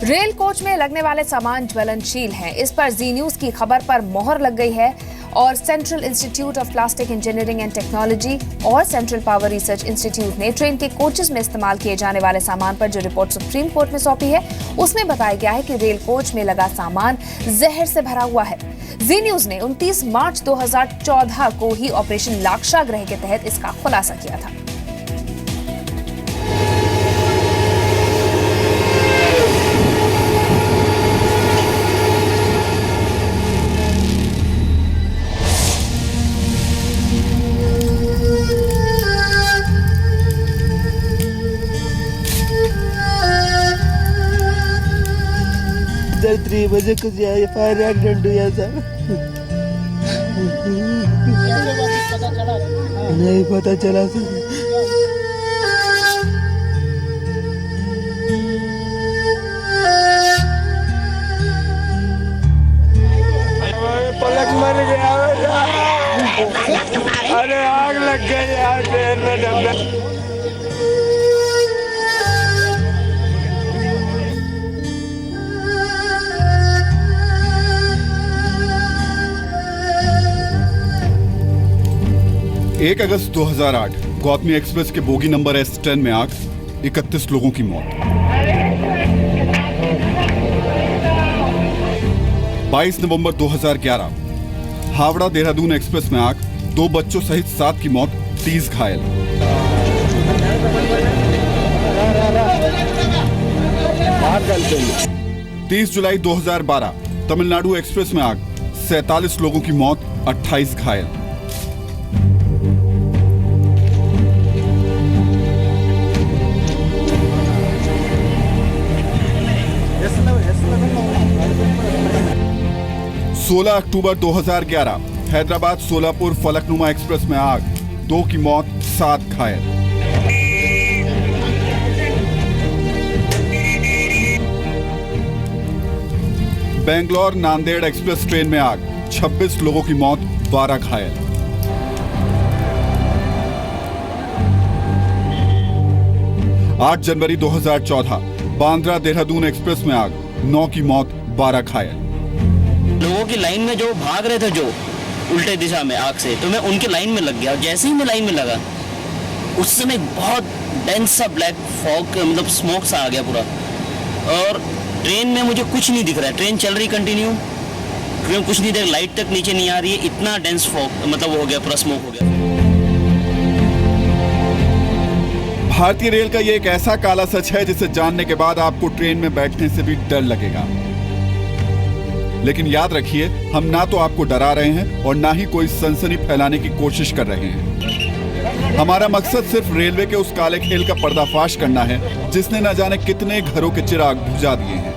Rail coach में लगने वाले सामान ज्वलनशील हैं। इस पर जी न्यूज की खबर पर मोहर लग गई है और central institute of plastic engineering and technology और सेंट्रल पावर रिसर्च इंस्टीट्यूट ने ट्रेन के कोचेस में इस्तेमाल किए जाने वाले सामान पर जो रिपोर्ट सुप्रीम कोर्ट में सौंपी है, उसमें बताया गया है कि रेल कोच में लगा सामान जहर से भरा हुआ है। जी न्यूज ने 29 मार्च 2014 को ही ऑपरेशन लाक्षागृह के तहत इसका खुलासा किया था। इधर 3 बजे कुछ फायर एक्सीडेंट हुआ था। नहीं पता चला सर। पलक मर गया। अरे आग लग गई यार ट्रेन में डब्बे। एक अगस्त 2008 गौतमी एक्सप्रेस के बोगी नंबर S10 में आग, 31 लोगों की मौत। 22 नवंबर 2011 हावड़ा देहरादून एक्सप्रेस में आग, 2 बच्चों सहित 7 की मौत, 30 घायल। 30 जुलाई 2012 तमिलनाडु एक्सप्रेस में आग, 47 लोगों की मौत, 28 घायल। 16 अक्टूबर 2011 हैदराबाद सोलापुर फलकनुमा एक्सप्रेस में आग, 2 की मौत, 7 घायल। बेंगलोर नांदेड़ एक्सप्रेस ट्रेन में आग, 26 लोगों की मौत, 12 घायल। 8 जनवरी 2014 बांद्रा देहरादून एक्सप्रेस में आग, 9 की मौत, 12 घायल। लोगों की लाइन में जो भाग रहे थे जो उल्टे दिशा में आग से, तो मैं उनके लाइन में लग गया और जैसे ही मैं लाइन में लगा उस समय बहुत डेंस सा ब्लैक फॉग, मतलब स्मोक सा आ गया पूरा। और ट्रेन में मुझे कुछ नहीं दिख रहा है, ट्रेन चल रही कंटिन्यू, कुछ नहीं देख, लाइट तक नीचे नहीं आ रही है, इतना डेंस फॉग मतलब वो हो गया, पूरा स्मोक हो गया। भारतीय रेल का ये एक ऐसा काला सच है जिसे जानने के बाद आपको ट्रेन में बैठने से भी डर लगेगा। लेकिन याद रखिए, हम ना तो आपको डरा रहे हैं और ना ही कोई सनसनी फैलाने की कोशिश कर रहे हैं। हमारा मकसद सिर्फ रेलवे के उस काले खेल का पर्दाफाश करना है जिसने न जाने कितने घरों के चिराग बुझा दिए हैं,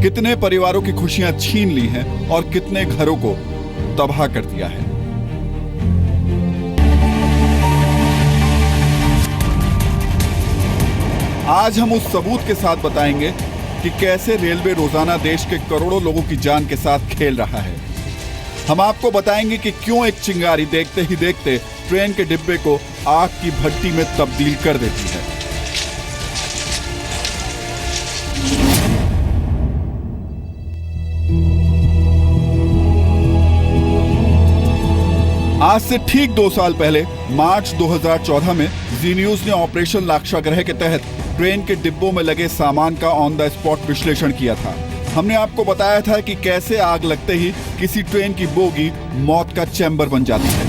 कितने परिवारों की खुशियां छीन ली हैं और कितने घरों को तबाह कर दिया है। आज हम उस सबूत के साथ बताएंगे कि कैसे रेलवे रोजाना देश के करोड़ों लोगों की जान के साथ खेल रहा है। हम आपको बताएंगे कि क्यों एक चिंगारी देखते ही देखते ट्रेन के डिब्बे को आग की भट्टी में तब्दील कर देती है। आज से ठीक 2 साल पहले मार्च 2014 में जी न्यूज ने ऑपरेशन लाक्षागृह के तहत ट्रेन के डिब्बों में लगे सामान का ऑन द स्पॉट विश्लेषण किया था। हमने आपको बताया था कि कैसे आग लगते ही किसी ट्रेन की बोगी मौत का चैम्बर बन जाती है।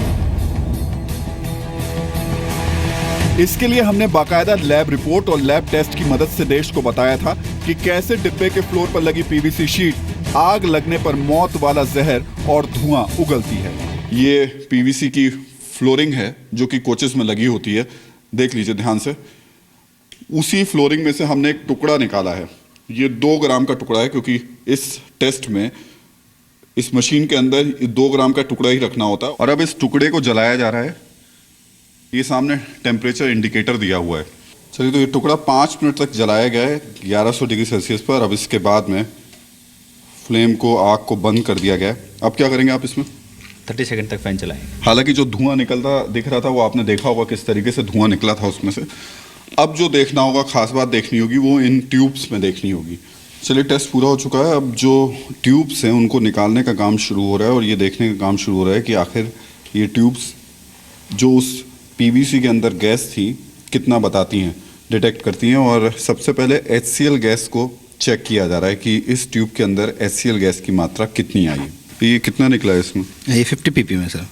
इसके लिए हमने बाकायदा लैब रिपोर्ट और लैब टेस्ट की मदद से देश को बताया था कि कैसे डिब्बे के फ्लोर पर लगी पीवीसी शीट आग लगने पर मौत वाला जहर और धुआं उगलती है। ये पीवीसी की फ्लोरिंग है जो कि कोचेस में लगी होती है, देख लीजिए ध्यान से। उसी फ्लोरिंग में से हमने एक टुकड़ा निकाला है। ये 2 ग्राम का टुकड़ा है, क्योंकि इस टेस्ट में इस मशीन के अंदर 2 ग्राम का टुकड़ा ही रखना होता है। और अब इस टुकड़े को जलाया जा रहा है। ये सामने टेम्परेचर इंडिकेटर दिया हुआ है। चलिए, तो ये टुकड़ा 5 मिनट तक जलाया गया है 1100 डिग्री सेल्सियस पर। अब इसके बाद में फ्लेम को, आग को बंद कर दिया गया है। अब क्या करेंगे आप इसमें? 30 सेकंड तक फैन चलाएंगे। हालांकि जो धुआं निकलता दिख रहा था वो आपने देखा होगा किस तरीके से धुआं निकला था उसमें से। अब जो देखना होगा, खास बात देखनी होगी, वो इन ट्यूब्स में देखनी होगी। चलिए, टेस्ट पूरा हो चुका है। अब जो ट्यूब्स हैं उनको निकालने का काम शुरू हो रहा है और ये देखने का काम शुरू हो रहा है कि आखिर ये ट्यूब्स जो उस पीवीसी के अंदर गैस थी कितना बताती हैं, डिटेक्ट करती हैं। और सबसे पहले HCl गैस को चेक किया जा रहा है कि इस ट्यूब के अंदर HCl गैस की मात्रा कितनी आई है। ये कितना निकला है इसमें? ये 50 ppm है सर।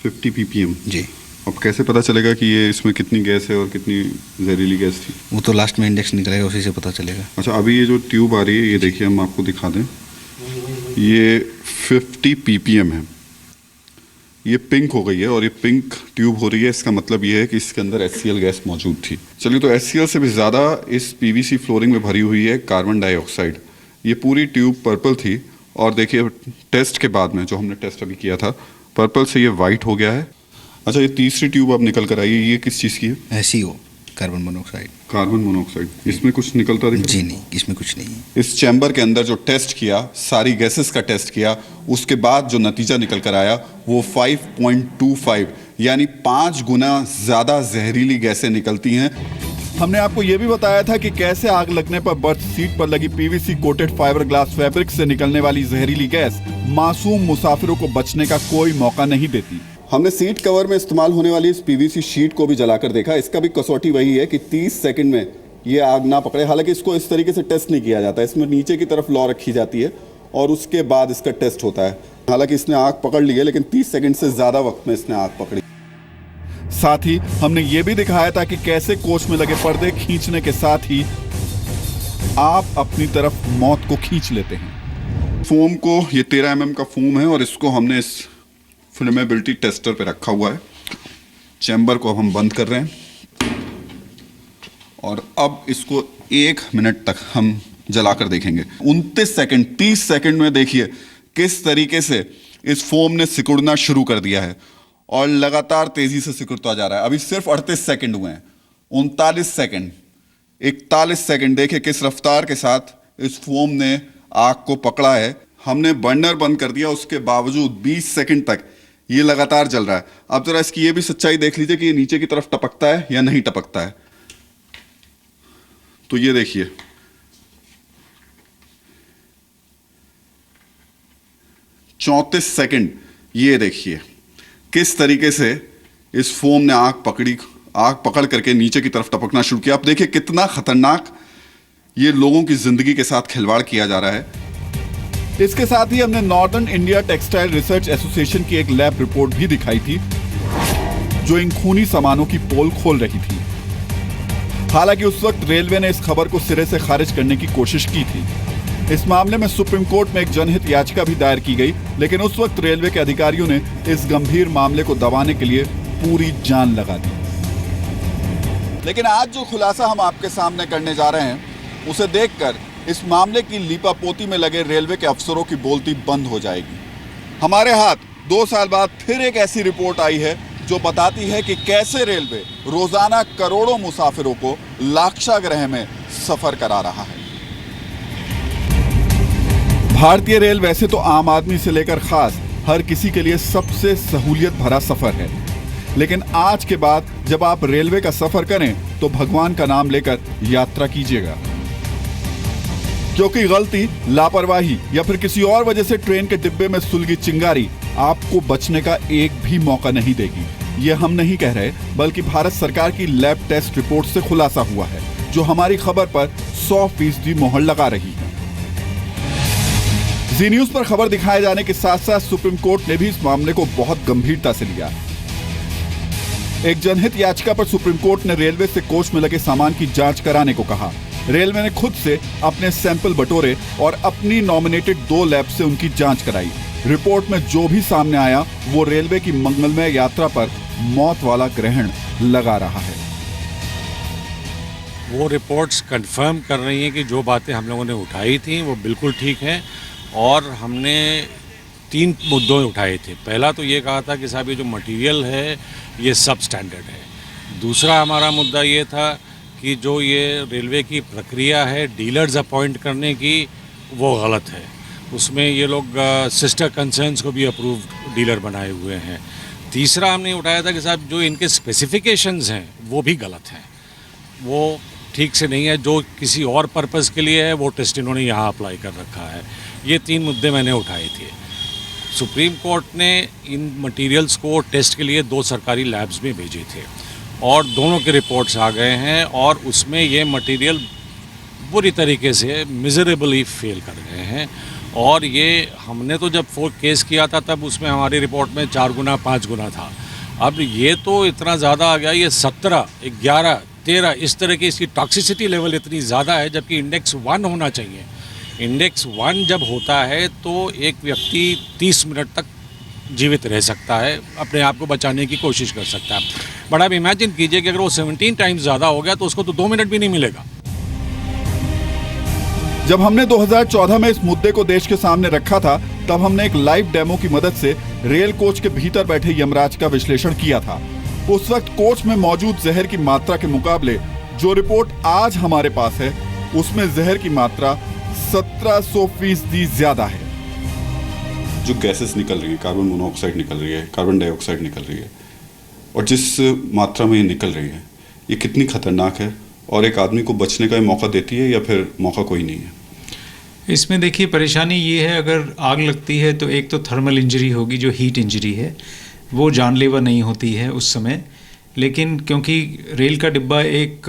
50 ppm जी। अब कैसे पता चलेगा कि ये इसमें कितनी गैस है और कितनी जहरीली गैस थी? वो तो लास्ट में इंडेक्स निकलेगा, उसी से पता चलेगा। अच्छा, अभी ये जो ट्यूब आ रही है, ये देखिए, हम आपको दिखा दें, ये 50 ppm है। ये पिंक हो गई है और ये पिंक ट्यूब हो रही है। इसका मतलब ये है कि इसके अंदर HCl गैस मौजूद थी। चलिए, तो HCl से भी ज़्यादा इस PVC फ्लोरिंग में भरी हुई है कार्बन डाइऑक्साइड। ये पूरी ट्यूब पर्पल थी और देखिए, टेस्ट के बाद में जो हमने टेस्ट अभी किया था, पर्पल से ये वाइट हो गया है। अच्छा, ये तीसरी ट्यूब अब निकल कर आई है, ये किस चीज़ की है? CO, carbon monoxide. Carbon monoxide. इसमें कुछ निकलता दिख रहा है? जी नहीं, इसमें कुछ नहीं है। इस चैम्बर के अंदर जो टेस्ट किया, सारी गैसेस का टेस्ट किया, उसके बाद जो नतीजा निकल कर आया वो 5.25 यानी 5 गुना ज़्यादा जहरीली गैसें निकलती हैं। हमने आपको ये भी बताया था कि कैसे आग लगने पर बर्थ सीट पर लगी PVC coated fibre glass fabric से निकलने वाली जहरीली गैस मासूम मुसाफिरों को बचने का कोई मौका नहीं देती। हमने सीट कवर में इस्तेमाल होने वाली इस PVC शीट को भी जलाकर देखा। इसका भी कसौटी वही है कि 30 सेकंड में ये आग ना पकड़े। हालांकि इसको इस तरीके से टेस्ट नहीं किया जाता, इसमें नीचे की तरफ लौ रखी जाती है और उसके बाद इसका टेस्ट होता है। हालांकि इसने आग पकड़ ली है, लेकिन 30 सेकंड से ज़्यादा वक्त में इसने आग पकड़ी। साथ ही हमने ये भी दिखाया था कि कैसे कोच में लगे पर्दे खींचने के साथ ही आप अपनी तरफ मौत को खींच लेते हैं। फोम को, ये 13 mm का फोम है और इसको हमने इस फ्लेमेबिलिटी टेस्टर पे रखा हुआ है। चैम्बर को अब हम बंद कर रहे हैं और अब इसको 1 मिनट तक हम जलाकर देखेंगे। 29 सेकंड, 30 सेकंड में देखिए किस तरीके से इस फोम ने सिकुड़ना शुरू कर दिया है और लगातार तेजी से सिकुड़ता जा रहा है। अभी सिर्फ 38 सेकंड हुए हैं। 39 सेकंड, 41 सेकंड, देखिए किस रफ्तार के साथ इस फोम ने आग को पकड़ा है। हमने बर्नर बंद कर दिया, उसके बावजूद 20 सेकंड तक ये लगातार जल रहा है। अब जरा इसकी ये भी सच्चाई देख लीजिए कि ये नीचे की तरफ टपकता है या नहीं टपकता है। तो ये देखिए, चौंतीस सेकंड, ये देखिए किस तरीके से इस फोम ने आग पकड़ करके नीचे की तरफ टपकना शुरू किया। अब देखिए कितना खतरनाक ये लोगों की जिंदगी के साथ खिलवाड़ किया जा रहा है। इसके साथ ही हमने northern India textile research association की एक लैब रिपोर्ट भी दिखाई थी जो इन खूनी सामानों की पोल खोल रही थी। हालांकि उस वक्त रेलवे ने इस खबर को सिरे से खारिज करने की कोशिश की थी। इस मामले में सुप्रीम कोर्ट में एक जनहित याचिका भी दायर की गई, लेकिन उस वक्त रेलवे के अधिकारियों ने इस गंभीर मामले को दबाने के लिए पूरी जान लगा दी। लेकिन आज जो खुलासा हम आपके सामने करने जा रहे हैं, उसे देखकर इस मामले की लीपापोती में लगे रेलवे के अफसरों की बोलती बंद हो जाएगी। हमारे हाथ 2 साल बाद फिर एक ऐसी रिपोर्ट आई है जो बताती है कि कैसे रेलवे रोजाना करोड़ों मुसाफिरों को लाक्षागृह में सफर करा रहा है। भारतीय रेल वैसे तो आम आदमी से लेकर खास हर किसी के लिए सबसे सहूलियत भरा सफर है, लेकिन आज के बाद जब आप रेलवे का सफर करें तो भगवान का नाम लेकर यात्रा कीजिएगा, क्योंकि गलती, लापरवाही या फिर किसी और वजह से ट्रेन के डिब्बे में सुलगी चिंगारी आपको बचने का एक भी मौका नहीं देगी। ये हम नहीं कह रहे, बल्कि भारत सरकार की लैब टेस्ट रिपोर्ट से खुलासा हुआ है, जो हमारी खबर पर 100% मोहर लगा रही है। जी न्यूज पर खबर दिखाए जाने के साथ साथ सुप्रीम कोर्ट ने भी इस मामले को बहुत गंभीरता से लिया। एक जनहित याचिका पर सुप्रीम कोर्ट ने रेलवे से कोच में लगे सामान की जांच कराने को कहा। रेलवे ने खुद से अपने सैंपल बटोरे और अपनी नॉमिनेटेड 2 लैब से उनकी जांच कराई। रिपोर्ट में जो भी सामने आया वो रेलवे की मंगलमय यात्रा पर मौत वाला ग्रहण लगा रहा है। वो रिपोर्ट्स कंफर्म कर रही हैं कि जो बातें हम लोगों ने उठाई थी वो बिल्कुल ठीक हैं, और हमने 3 मुद्दों उठाए थे। पहला तो ये कहा था कि साहब ये जो मटेरियल है ये सब स्टैंडर्ड है। दूसरा हमारा मुद्दा ये था कि जो ये रेलवे की प्रक्रिया है डीलर्स अपॉइंट करने की, वो गलत है। उसमें ये लोग सिस्टर कंसर्न्स को भी अप्रूव्ड डीलर बनाए हुए हैं। तीसरा हमने उठाया था कि साहब जो इनके स्पेसिफिकेशंस हैं वो भी गलत हैं। वो ठीक से नहीं है, जो किसी और पर्पज़ के लिए है वो टेस्ट इन्होंने यहाँ अप्लाई कर रखा है। ये 3 मुद्दे मैंने उठाए थे। सुप्रीम कोर्ट ने इन मटेरियल्स को टेस्ट के लिए 2 सरकारी लैब्स में भेजे थे और दोनों के रिपोर्ट्स आ गए हैं और उसमें ये मटेरियल बुरी तरीके से मिजरेबली फेल कर गए हैं। और ये हमने तो जब केस किया था तब उसमें हमारी रिपोर्ट में 4 गुना 5 गुना था। अब ये तो इतना ज़्यादा आ गया, ये 17, 11, 13 इस तरह की इसकी टॉक्सिसिटी लेवल इतनी ज़्यादा है, जबकि इंडेक्स 1 होना चाहिए। इंडेक्स 1 जब होता है तो एक व्यक्ति 30 मिनट तक जीवित रह सकता है, अपने आप को बचाने की कोशिश कर सकता है। बट आप इमेजिन कीजिए कि अगर वो 17 टाइम्स ज़्यादा हो गया तो उसको तो 2 मिनट भी नहीं मिलेगा। जब हमने 2014 में इस मुद्दे को देश के सामने रखा था, तब हमने एक लाइव डेमो की मदद से रेल कोच के भीतर बैठे यमराज का विश्लेषण किया था। उस वक्त कोच में मौजूद जहर की मात्रा के मुकाबले जो रिपोर्ट आज हमारे पास है, उसमें जहर की मात्रा 1700% ज्यादा है। जो गैसेस निकल रही है, कार्बन मोनोऑक्साइड निकल रही है, कार्बन डाइऑक्साइड निकल रही है, और जिस मात्रा में ये निकल रही है, ये कितनी खतरनाक है और एक आदमी को बचने का मौका देती है या फिर मौका कोई नहीं है? इसमें देखिए परेशानी ये है, अगर आग लगती है तो एक तो थर्मल इंजरी होगी, जो हीट इंजरी है, वो जानलेवा नहीं होती है उस समय। लेकिन क्योंकि रेल का डिब्बा एक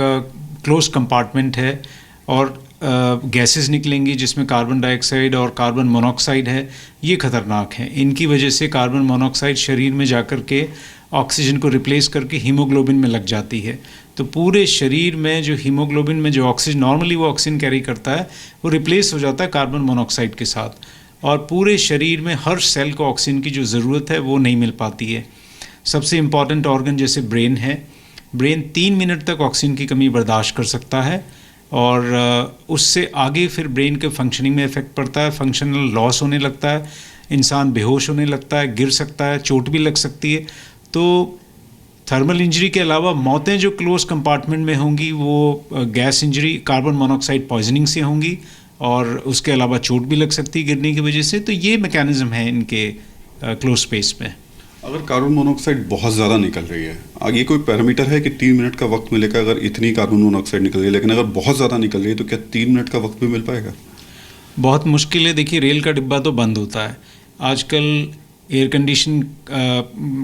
क्लोज कंपार्टमेंट है और गैसेस निकलेंगी जिसमें कार्बन डाइऑक्साइड और कार्बन मोनोऑक्साइड है, ये खतरनाक है। इनकी वजह से कार्बन मोनोऑक्साइड शरीर में जाकर के ऑक्सीजन को रिप्लेस करके हीमोग्लोबिन में लग जाती है। तो पूरे शरीर में जो हीमोग्लोबिन में जो ऑक्सीजन नॉर्मली वो ऑक्सीजन कैरी करता है, वो रिप्लेस हो जाता है कार्बन मोनोऑक्साइड के साथ, और पूरे शरीर में हर सेल को ऑक्सीजन की जो ज़रूरत है वो नहीं मिल पाती है। सबसे इम्पॉर्टेंट ऑर्गन जैसे ब्रेन है, ब्रेन 3 मिनट तक ऑक्सीजन की कमी बर्दाश्त कर सकता है और उससे आगे फिर ब्रेन के फंक्शनिंग में इफेक्ट पड़ता है, फंक्शनल लॉस होने लगता है, इंसान बेहोश होने लगता है, गिर सकता है, चोट भी लग सकती है। तो थर्मल इंजरी के अलावा मौतें जो क्लोज कंपार्टमेंट में होंगी वो gas injury, carbon monoxide poisoning से होंगी, और उसके अलावा चोट भी लग सकती है गिरने की वजह से। तो ये मैकेनिज्म है इनके क्लोज स्पेस में। अगर कार्बन मोनोऑक्साइड बहुत ज़्यादा निकल रही है, आगे कोई पैरामीटर है कि 3 मिनट का वक्त मिलेगा अगर इतनी कार्बन मोनोऑक्साइड निकल रही है? लेकिन अगर बहुत ज़्यादा निकल रही है तो क्या 3 मिनट का वक्त भी मिल पाएगा? बहुत मुश्किल है। देखिए रेल का डिब्बा तो बंद होता है, आजकल एयर कंडीशन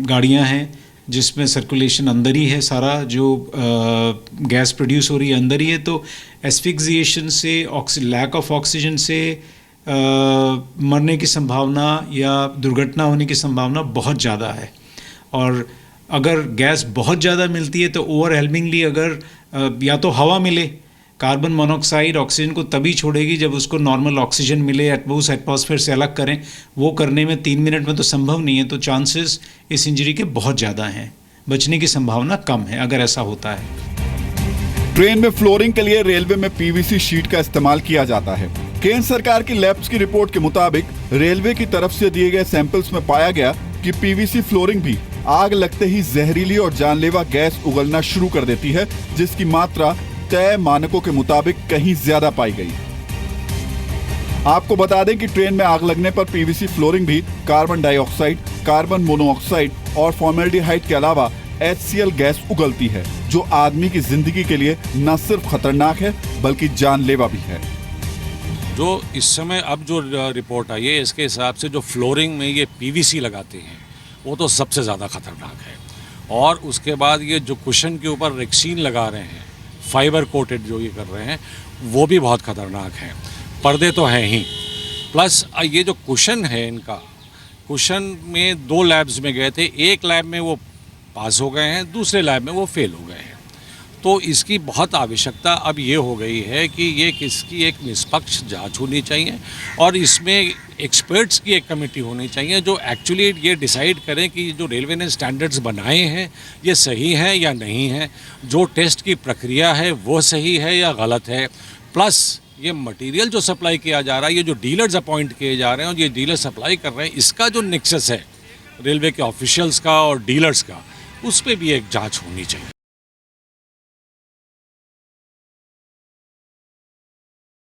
गाड़ियाँ हैं जिसमें सर्कुलेशन अंदर ही है, सारा जो गैस प्रोड्यूस हो रही है अंदर ही है। तो एस्फिक्सिएशन से, लैक ऑफ ऑक्सीजन से मरने की संभावना या दुर्घटना होने की संभावना बहुत ज़्यादा है। और अगर गैस बहुत ज़्यादा मिलती है तो ओवरवेलमिंगली अगर या तो हवा मिले, कार्बन मोनोऑक्साइड ऑक्सीजन को तभी छोड़ेगी जब उसको नॉर्मल ऑक्सीजन मिले, उस एटमॉस्फेयर से अलग करें। वो करने में 3 मिनट में तो संभव नहीं है। तो चांसेस इस इंजरी के बहुत ज़्यादा हैं, बचने की संभावना कम है अगर ऐसा होता है। ट्रेन में फ्लोरिंग के लिए रेलवे में पीवीसी शीट का इस्तेमाल किया जाता है। केंद्र सरकार की लैब्स की रिपोर्ट के मुताबिक रेलवे की तरफ से दिए गए सैंपल्स में पाया गया कि पीवीसी फ्लोरिंग भी आग लगते ही जहरीली और जानलेवा गैस उगलना शुरू कर देती है, जिसकी मात्रा तय मानकों के मुताबिक कहीं ज्यादा पाई गई। आपको बता दें कि ट्रेन में आग लगने पर पीवीसी फ्लोरिंग भी कार्बन डाइऑक्साइड, कार्बन मोनोऑक्साइड और फॉर्मेल्डिहाइड के अलावा HCl गैस उगलती है, जो आदमी की जिंदगी के लिए न सिर्फ खतरनाक है बल्कि जानलेवा भी है। जो इस समय अब जो रिपोर्ट आई है, इसके हिसाब से जो फ्लोरिंग में ये पीवीसी लगाते हैं वो तो सबसे ज़्यादा खतरनाक है। और उसके बाद ये जो कुशन के ऊपर रेक्सीन लगा रहे हैं, फाइबर कोटेड जो ये कर रहे हैं, वो भी बहुत खतरनाक है। पर्दे तो हैं ही, प्लस ये जो कुशन है इनका, कुशन में 2 लैब्स में गए थे, एक लैब में वो पास हो गए हैं, दूसरे लैब में वो फेल हो गए हैं। तो इसकी बहुत आवश्यकता अब ये हो गई है कि ये किसकी एक निष्पक्ष जांच होनी चाहिए और इसमें एक्सपर्ट्स की एक कमेटी होनी चाहिए जो एक्चुअली ये डिसाइड करें कि जो रेलवे ने स्टैंडर्ड्स बनाए हैं ये सही हैं या नहीं हैं, जो टेस्ट की प्रक्रिया है वो सही है या गलत है। प्लस ये मटेरियल जो सप्लाई किया जा रहा है, ये जो डीलर्स अपॉइंट किए जा रहे हैं और ये डीलर सप्लाई कर रहे हैं, इसका जो नेक्सस है रेलवे के ऑफिशियल्स का और डीलर्स का, उस पर भी एक जांच होनी चाहिए।